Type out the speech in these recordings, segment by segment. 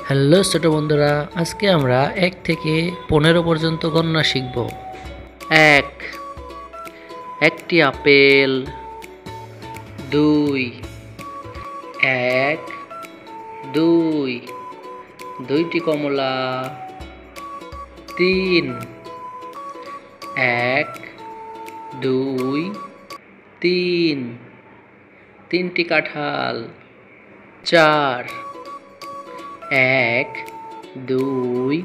Hello ছোট বন্ধুরা, আজকে আমরা ১ থেকে ১৫ পর্যন্ত গণনা শিখব। ১, একটি আপেল। ২, ১, ২, দুইটি কমলা। ৩, ১, ২, ৩, তিনটি কাঁঠাল। ৪, ১, ২,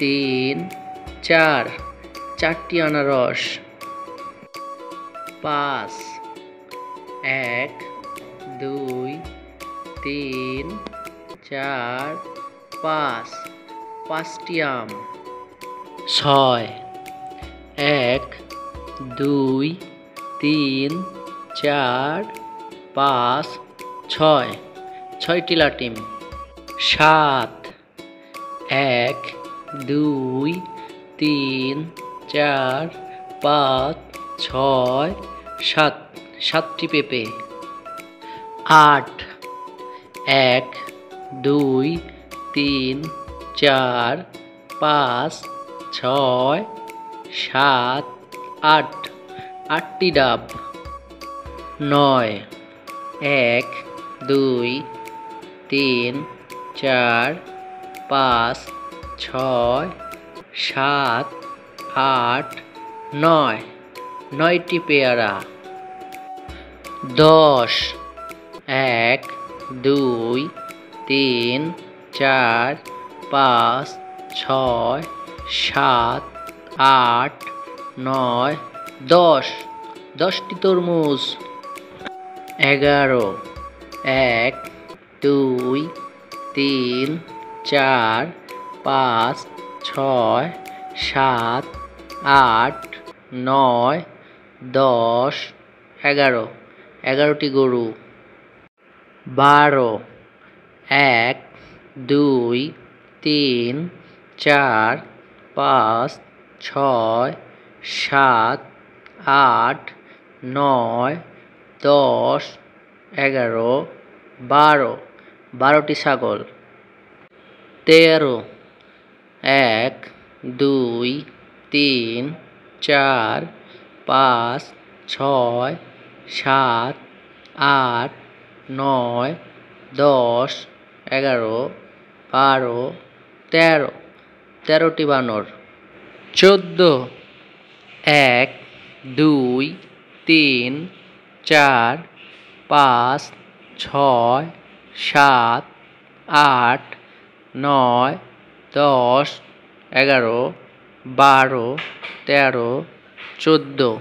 ৩, ৪, চারটি আনারস। ৫, ১, ২, ৩, ৪, ৫, পাঁচটি আম। ৬, ১, ২, ৩, ৪, ৫, ৬, ছয়টি লাটিম। ৭, ১, ২, ৩, ৪, ৫, ৬, ৭, সাতটি পেঁপে। ৮, ১, ২, ৩, ৪, ৫, ৬, ৭, ৮, আটটি ডাব। ৯, ১, ২, ৩, ৪, ৫, ৬, ৭, ৮, ৯, নয়টি পেয়ারা। ১০, ১, ২, ৩, ৪, ৫, ৬, ৭, ৮, ৯, ১০, ১০টি তরমুজ। ১১, ১, ২, ৩, ৪, ৫, ৬, ৭, ৮, ৯, ১০, ১১, ১১টি গরু। ১২, ১, ২, ৩, ৪, ৫, ৬, ৭, ৮, ৯, ১০, ১১, ১২, ১২টি ছাগল। ১৩, ১, ২, ৩, ৪, ৫, ৬, ৭, ৮, ৯, ১০, ১১, ১২, ১৩, ১৩টি বানর। ১৪, ১, ২, ৩, ৪, ৫, ৬, ৭, ৮, ৯, ১০, ১১, ১২, ১৩, ১৪,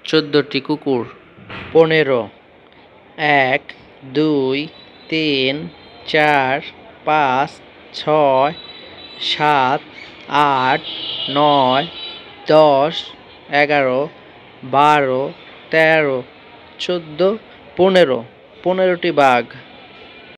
১৪টি কুকুর। ১৫, ১, ২, ৩, ৪, ৫, ৬, ৭, ৮, ৯, ১০, ১১, ১২, ১৩, ১৪, ১৫, ১৫টি বাঘ।